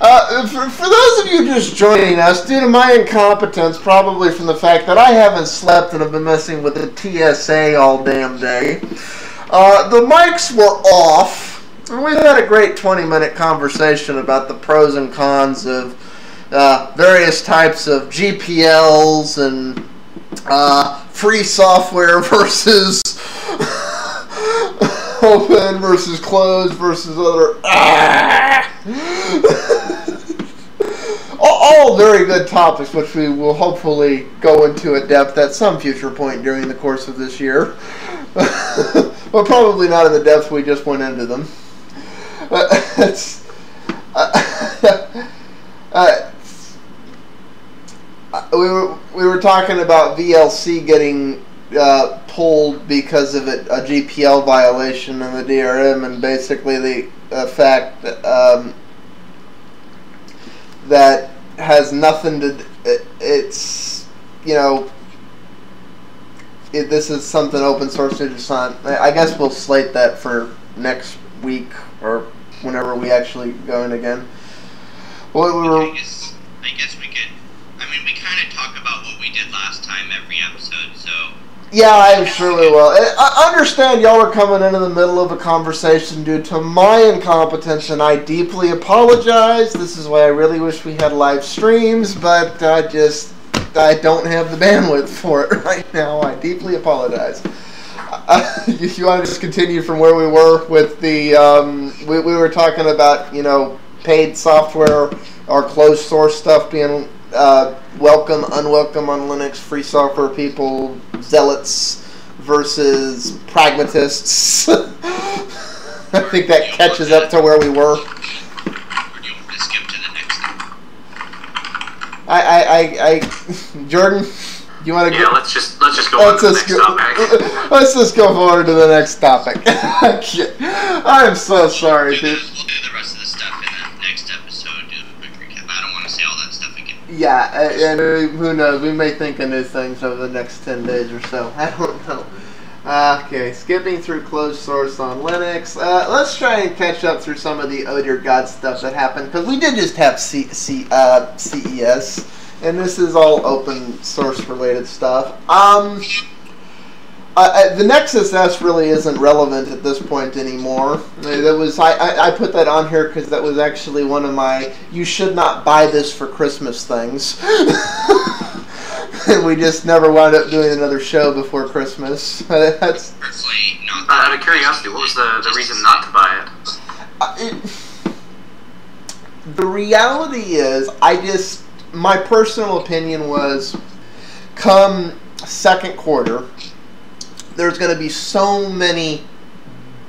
For those of you just joining us, due to my incompetence, probably from the fact that I haven't slept and have been messing with the TSA all damn day, the mics were off, and we've had a great 20-minute conversation about the pros and cons of various types of GPLs and free software versus open versus closed versus other. All very good topics, which we will hopefully go into at depth at some future point during the course of this year. But probably not in the depth we just went into them. We were talking about VLC getting pulled because of a GPL violation in the DRM, and basically the fact that has nothing to. It's this is something open source to just on. I guess we'll slate that for next week or whenever we actually go in again. Well, I guess we could. I mean, we kind of talk about what we did last time every episode, so. Yeah, I'm sure we will. I understand y'all are coming into the middle of a conversation due to my incompetence, and I deeply apologize. This is why I really wish we had live streams, but I don't have the bandwidth for it right now. I deeply apologize. If you want to just continue from where we were with the, we were talking about, paid software or closed source stuff being welcome, unwelcome on Linux, free software people, zealots versus pragmatists. I think that catches up to where we were. Or do you want to skip to the next one? Jordan, you want to go? Yeah, let's just go on to the next topic. Let's just go forward to the next topic. I'm so sorry, dude. We'll do the rest of the stuff in the next episode, do a quick recap. I don't want to say all that stuff again. Yeah, and who knows, we may think of new things over the next 10 days or so. I don't know. Okay, skipping through closed source on Linux. Let's try and catch up through some of the oh dear God stuff that happened, because we did just have CES, and this is all open source related stuff. The Nexus S really isn't relevant at this point anymore. I put that on here because that was actually one of my "you should not buy this for Christmas" things. And we just never wound up doing another show before Christmas. That's out of curiosity, what was the reason not to buy it? The reality is, my personal opinion was, come second quarter, there's going to be so many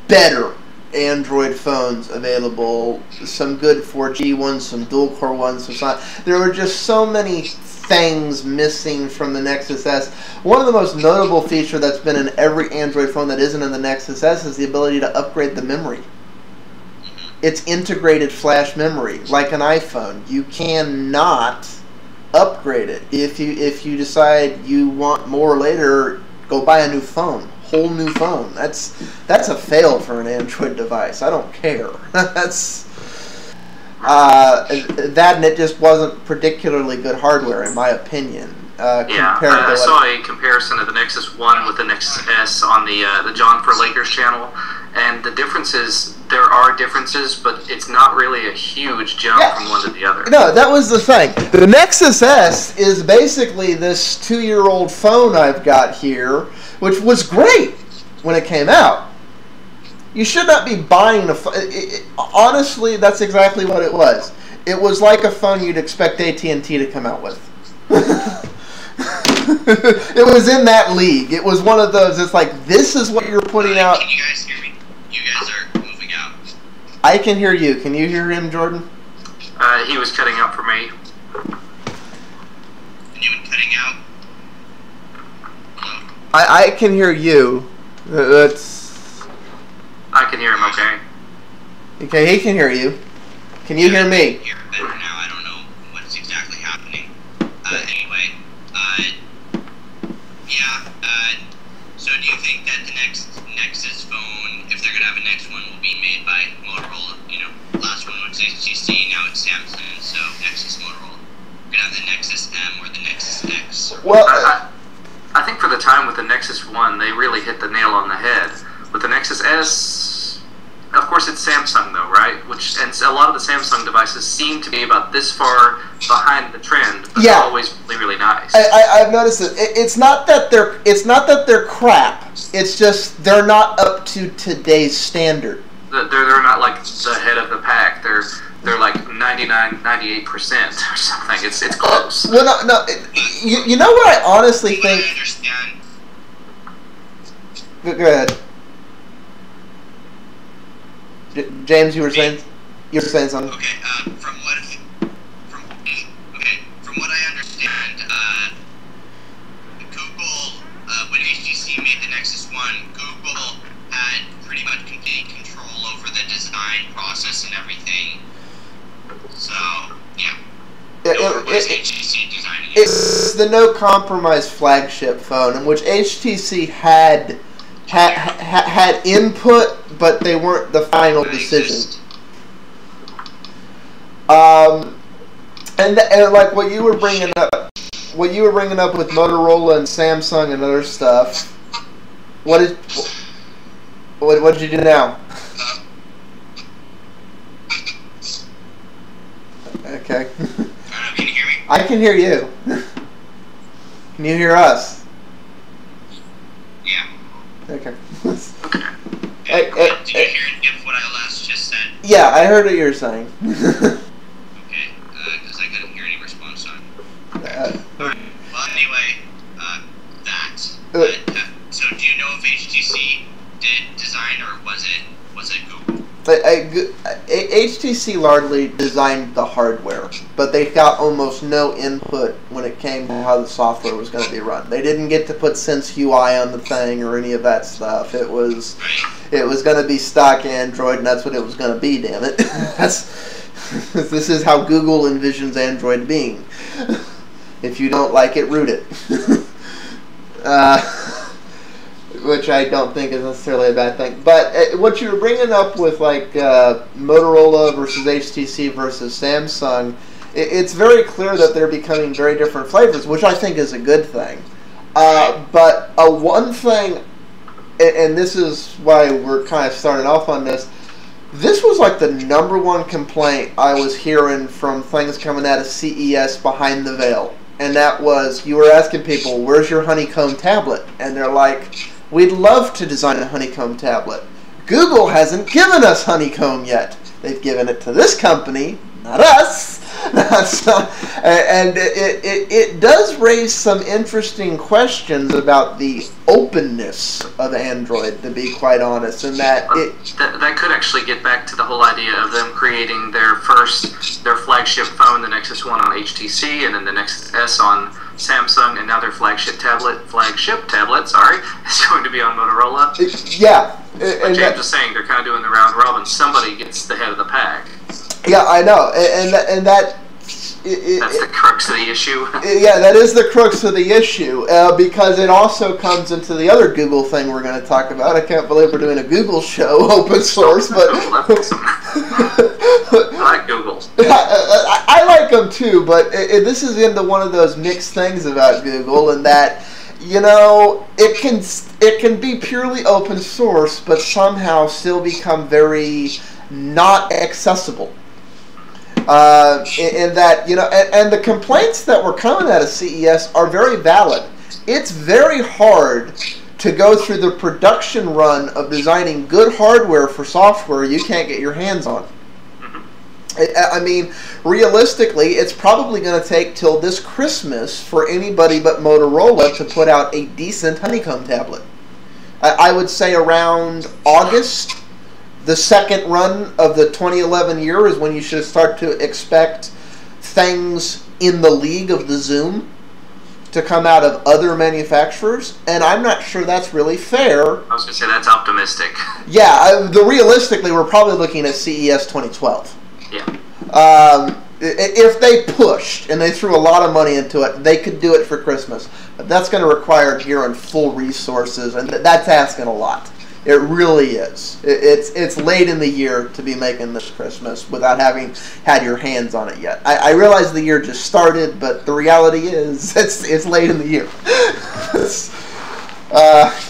better Android phones available, some good 4G ones, some dual-core ones, there were just so many things missing from the Nexus S. One of the most notable feature that's been in every Android phone that isn't in the Nexus S is the ability to upgrade the memory. It's integrated flash memory, like an iPhone. You cannot upgrade it. If you decide you want more later, go buy a new phone, whole new phone. That's a fail for an Android device. I don't care. That's that, and it just wasn't particularly good hardware, in my opinion. I saw a comparison of the Nexus 1 with the Nexus S on the John for Lakers channel, and the differences, there are differences, but it's not really a huge jump from one to the other. No, that was the thing. The Nexus S is basically this 2-year-old phone I've got here, which was great when it came out. You should not be buying a phone. Honestly, that's exactly what it was. It was like a phone you'd expect AT&T to come out with. It was in that league. It was one of those, it's like, this is what you're putting out. Can you guys hear me? You guys are moving out. I can hear you. Can you hear him, Jordan? He was cutting out for me. And you been cutting out? Hello? I can hear you. I can hear him okay. Okay, he can hear you. Can you hear me? I can hear better now. I don't know what's exactly happening. Anyway, so do you think that the next Nexus phone, if they're going to have a next one, will be made by Motorola? Last one was HTC, now it's Samsung, so Nexus Motorola. We're gonna have the Nexus M or the Nexus X. Well, I think for the time with the Nexus 1, they really hit the nail on the head. With the Nexus S, of course it's Samsung though, right? And a lot of the Samsung devices seem to be about this far behind the trend, but they're always really, really nice. I've noticed it. It's not that they're crap. It's just they're not up to today's standard. They're not like the head of the pack. They're like 98% or something. It's close. Well, no. You know what I honestly think. I understand. Go ahead. James, you were saying something. Okay. From what I understand, Google, when HTC made the Nexus 1, Google had pretty much complete control over the design process and everything. So, yeah. Nor was HTC designing it. It's the no compromise flagship phone, in which HTC had input, but they weren't the final decision. And like what you were bringing up with Motorola and Samsung and other stuff. What did you do now? Okay. Can you hear me? I can hear you. Can you hear us? Yeah. Okay. Did you hear any of what I last just said? Yeah, I heard what you were saying. Okay, because I couldn't hear any response on it. Alright, well anyway, that. So do you know if HTC did design or was it Google? HTC largely designed the hardware, but they got almost no input when it came to how the software was going to be run. They didn't get to put Sense UI on the thing or any of that stuff. It was going to be stock Android, and that's what it was going to be. Damn it! This is how Google envisions Android being. If you don't like it, root it. Which I don't think is necessarily a bad thing. But what you were bringing up with like Motorola versus HTC versus Samsung, it's very clear that they're becoming very different flavors, which I think is a good thing. But one thing, and this is why we're kind of starting off on this, this was like the #1 complaint I was hearing from things coming out of CES behind the veil. And that was, you were asking people, where's your honeycomb tablet? And they're like, we'd love to design a honeycomb tablet. Google hasn't given us honeycomb yet. They've given it to this company, not us. And it does raise some interesting questions about the openness of Android, to be quite honest, and that could actually get back to the whole idea of them creating their flagship phone, the Nexus 1 on HTC, and then the Nexus S on Samsung, and now their flagship tablet, is going to be on Motorola. Yeah. Like James was saying, they're kind of doing the round robin. Somebody gets the head of the pack. Yeah, I know, and that's the crux of the issue. Yeah, that is the crux of the issue, because it also comes into the other Google thing we're going to talk about. I can't believe we're doing a Google show, open source, but I like Google. I like them too, but this is into one of those mixed things about Google, and that, you know, it can be purely open source, but somehow still become very not accessible. In that, you know, and the complaints that were coming out of CES are very valid. It's very hard to go through the production run of designing good hardware for software you can't get your hands on. I mean, realistically, it's probably going to take till this Christmas for anybody but Motorola to put out a decent honeycomb tablet. I would say around August, the second run of the 2011 year, is when you should start to expect things in the league of the Zoom to come out of other manufacturers, and I'm not sure that's really fair. I was going to say that's optimistic. Yeah, realistically, we're probably looking at CES 2012. Yeah. If they pushed and they threw a lot of money into it, they could do it for Christmas. But that's going to require gear and full resources, and that's asking a lot. It really is. It's late in the year to be making this Christmas without having had your hands on it yet. I realize the year just started, but the reality is it's late in the year.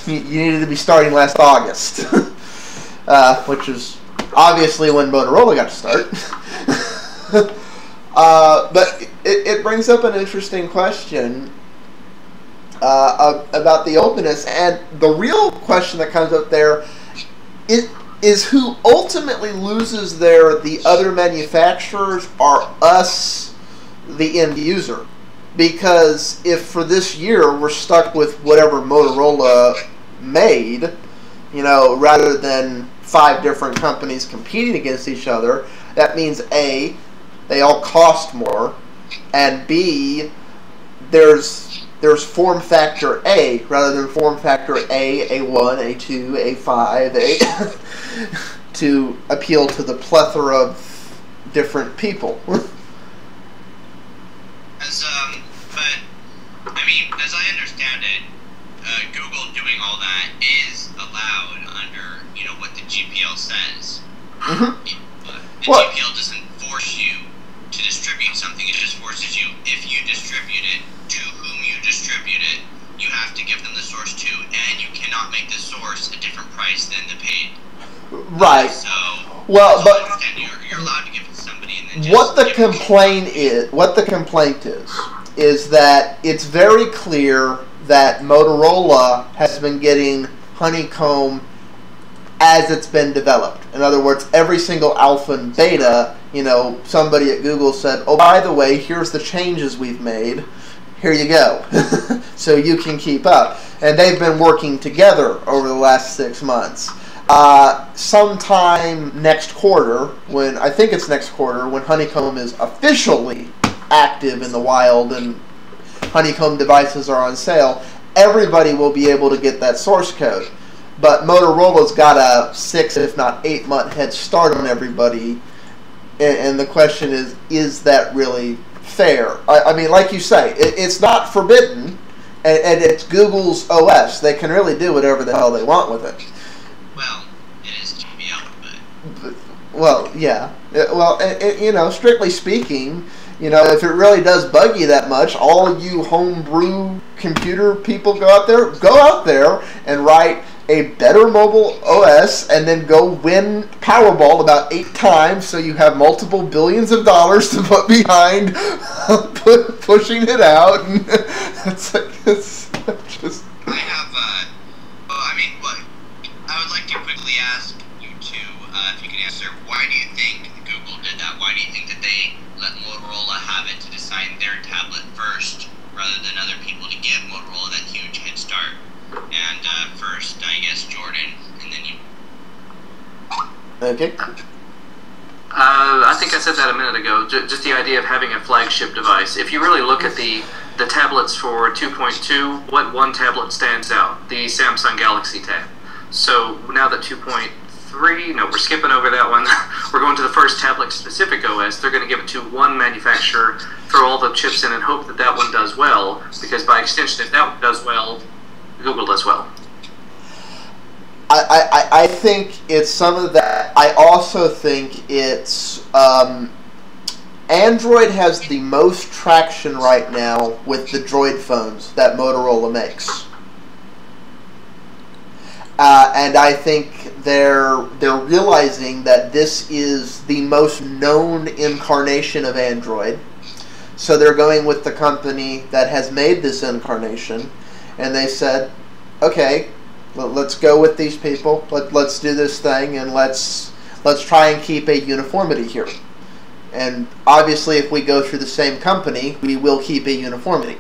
You needed to be starting last August, which is obviously when Motorola got to start. But it brings up an interesting question about the openness, and the real question that comes up there is who ultimately loses there, the other manufacturers or us, the end user. Because if for this year we're stuck with whatever Motorola made, rather than 5 different companies competing against each other, that means A, they all cost more, and B, there's form factor A rather than form factor A, A1, A2, A5, to appeal to the plethora of different people. As I understand it, Google doing all that is allowed under, what the GPL says. Mm-hmm. The GPL doesn't force you to distribute something, it just forces you, if you distribute it, to whom you distribute it, you have to give them the source too, and you cannot make the source a different price than the paid. Right. So, but you're allowed to give it to somebody, and then just what the complaint is that it's very clear that Motorola has been getting Honeycomb as it's been developed. In other words, every single alpha and beta, somebody at Google said, oh, by the way, here's the changes we've made. Here you go. So you can keep up. And they've been working together over the last 6 months. Sometime next quarter, I think it's next quarter, when Honeycomb is officially active in the wild and Honeycomb devices are on sale, everybody will be able to get that source code. But Motorola's got a 6, if not 8 month head start on everybody, and the question is that really fair? I mean, like you say, it's not forbidden, and it's Google's OS. They can really do whatever the hell they want with it. Well, it is GPL, but... Well, yeah. Well, strictly speaking, if it really does bug you that much, all you homebrew computer people go out there and write a better mobile OS and then go win Powerball about 8 times so you have multiple billions of dollars to put behind pushing it out. And it's just... I would like to quickly ask you two, if you can answer, why do you think Google did that? Why do you think that they let Motorola have it to design their tablet first, rather than other people to give Motorola that huge head start? And first, I guess, Jordan, and then you. Okay. I think I said that a minute ago. Just the idea of having a flagship device. If you really look at the tablets for 2.2, what one tablet stands out? The Samsung Galaxy Tab. So now that 2.3, no, we're skipping over that one. We're going to the first tablet-specific OS. They're going to give it to one manufacturer, throw all the chips in, and hope that that one does well. Because by extension, if that one does well, Google does well. I think it's some of that. I also think it's Android has the most traction right now with the Droid phones that Motorola makes, and I think they're realizing that this is the most known incarnation of Android, so they're going with the company that has made this incarnation, and they said, okay, let's go with these people. Let's do this thing, and let's try and keep a uniformity here. And obviously, if we go through the same company, we will keep a uniformity.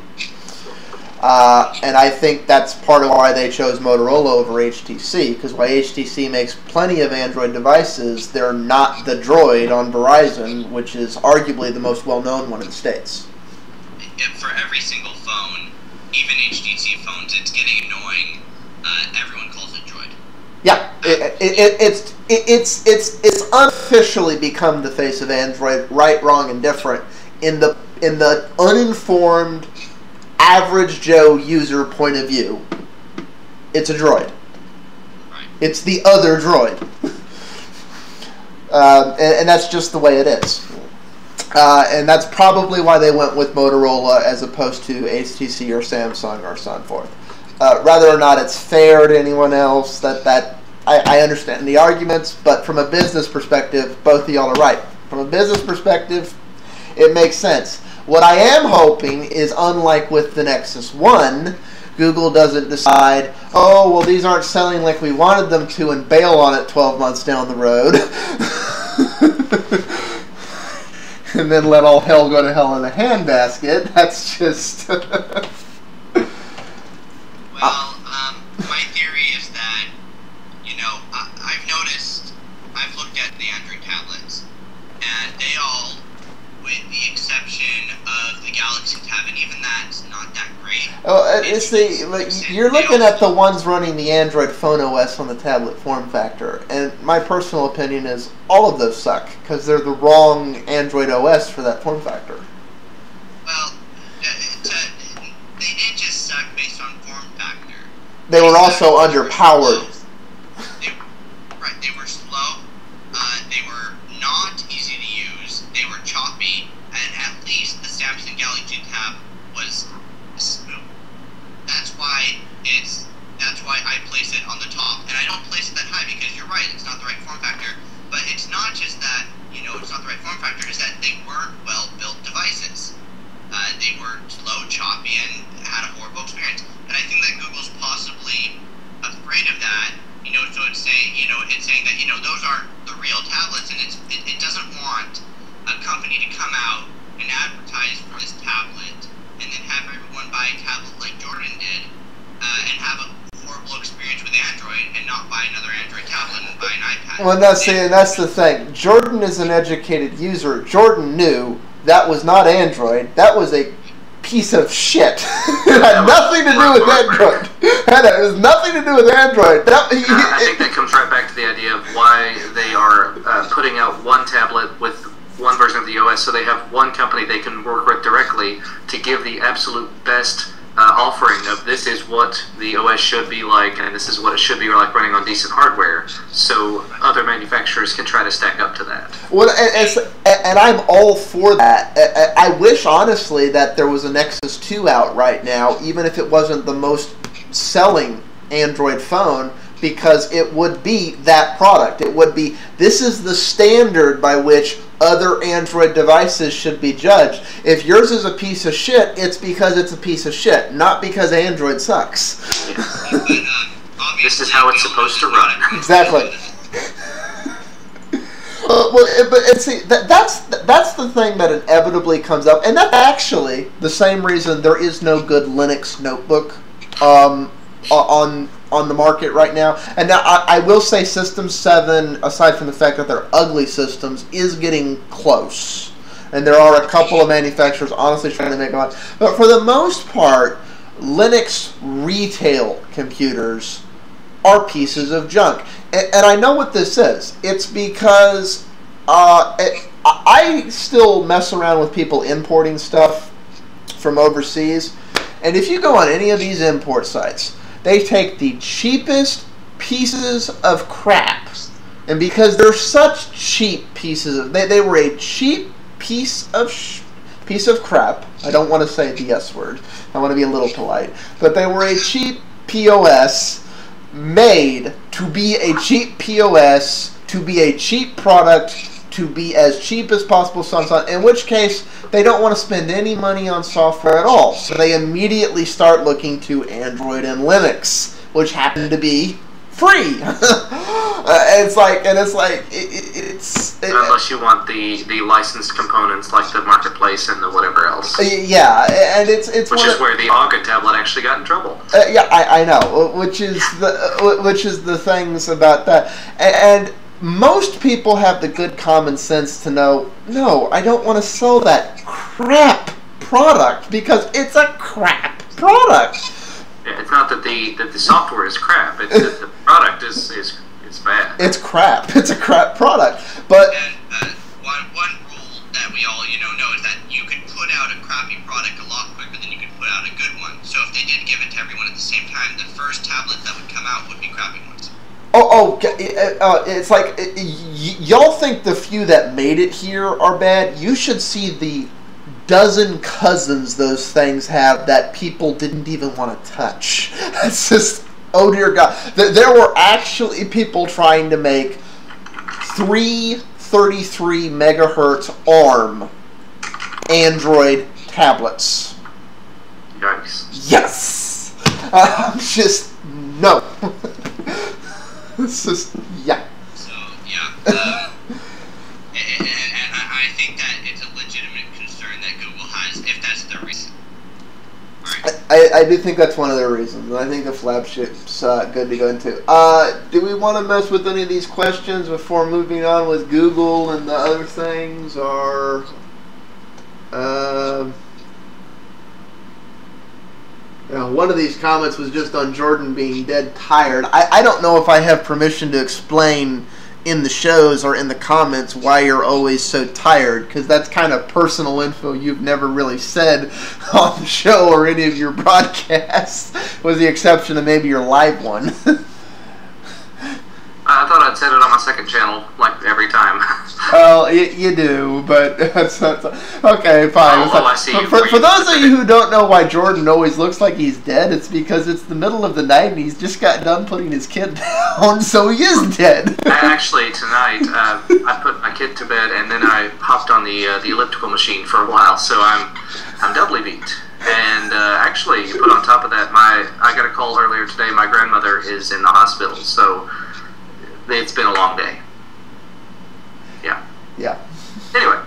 And I think that's part of why they chose Motorola over HTC, because while HTC makes plenty of Android devices, they're not the Droid on Verizon, which is arguably the most well-known one in the States. For every single phone, even HTC phones, it's getting annoying. Everyone calls it Droid. Yeah, it's unofficially become the face of Android, right, wrong, and different. In the uninformed, average Joe user point of view, it's a Droid. Right. It's the other Droid. And that's just the way it is. And that's probably why they went with Motorola as opposed to HTC or Samsung or so forth. Whether or not it's fair to anyone else, I understand the arguments, but from a business perspective, both of y'all are right. From a business perspective, it makes sense. What I am hoping is, unlike with the Nexus 1, Google doesn't decide, oh, well, these aren't selling like we wanted them to, and bail on it 12 months down the road. And then let all hell go to hell in a handbasket. That's just... My theory is that, I've noticed, I've looked at the Android tablets, and they all, with the exception of the Galaxy Tab, and even that's not that great. Oh, you're looking at the ones running the Android Phone OS on the tablet form factor, and my personal opinion is all of those suck, because they're the wrong Android OS for that form factor. Well, they didn't just suck based on form factor. They were also underpowered. They were slow. They were not easy to use. They were choppy, and at least the Samsung Galaxy Tab was smooth. That's why I place it on the top, and I don't place it that high because you're right. It's not the right form factor. But it's not just that it's not the right form factor. It's that they weren't well-built devices. They were slow, choppy, and had a horrible experience. And I think that Google's possibly afraid of that, so it's saying that, those aren't the real tablets, and it doesn't want a company to come out and advertise for this tablet and then have everyone buy a tablet like Jordan did and have a horrible experience with Android and not buy another Android tablet and buy an iPad. Well, that's the thing. Jordan is an educated user. Jordan knew that was not Android. That was a piece of shit. It had nothing to do with Android. It has nothing to do with Android. I think that comes right back to the idea of why they are putting out one tablet with one version of the OS, so they have one company they can work with directly to give the absolute best offering of this is what the OS should be like, and this is what it should be like running on decent hardware, so other manufacturers can try to stack up to that. Well, and I'm all for that. I wish, honestly, that there was a Nexus 2 out right now, even if it wasn't the most selling Android phone, because it would be that product. It would be, this is the standard by which other Android devices should be judged. If yours is a piece of shit, it's because it's a piece of shit, not because Android sucks. This is how it's supposed to run. Exactly. But see, that's the thing that inevitably comes up, and that's actually the same reason there is no good Linux notebook on the market right now. And now I will say System 7, aside from the fact that they're ugly systems, is getting close. And there are a couple of manufacturers honestly trying to make one. But for the most part, Linux retail computers are pieces of junk. And I know what this is. It's because I still mess around with people importing stuff from overseas. And if you go on any of these import sites, they take the cheapest pieces of crap, and because they're such cheap pieces of, they were a cheap piece of crap. I don't want to say the S word. I want to be a little polite, but they were a cheap POS made to be a cheap POS, to be a cheap product, to be as cheap as possible, in which case they don't want to spend any money on software at all. So they immediately start looking to Android and Linux, which happen to be free. It's unless you want the licensed components like the marketplace and the whatever else. Yeah, and it's which is where the Auga tablet actually got in trouble. Yeah, I know, which is the things about that, and most people have the good common sense to know, no, I don't want to sell that crap product because it's a crap product. Yeah, it's not that the software is crap. It's that the product is bad. It's crap. It's a crap product. But and one rule that we all know is that you can put out a crappy product a lot quicker than you can put out a good one. So if they did give it to everyone at the same time, the first tablets that would come out would be crappy ones. It's like y'all think the few that made it here are bad. You should see the dozen cousins those things have that people didn't even want to touch. It's just, oh dear God. There were actually people trying to make 333 megahertz ARM Android tablets. Yikes. Yes! Just, no. It's just, yeah. So, yeah. And I think that it's a legitimate concern that Google has, if that's the reason. Right. I do think that's one of the reasons, and I think the flagship's good to go into. Do we want to mess with any of these questions before moving on with Google and the other things, or... one of these comments was just on Jordan being dead tired. I don't know if I have permission to explain in the shows or in the comments why you're always so tired, because that's kind of personal info you've never really said on the show or any of your broadcasts, with the exception of maybe your live one. I thought I'd said it on my second channel, like, every time. Well, you do, but that's okay, fine. I see. For those of you who don't know why Jordan always looks like he's dead, it's because it's the middle of the night and he's just got done putting his kid down, so he is dead. Actually, tonight, I put my kid to bed, and then I hopped on the elliptical machine for a while, so I'm doubly beat. And actually, you put on top of that, I got a call earlier today. My grandmother is in the hospital, so it's been a long day. Yeah. Yeah. Anyway.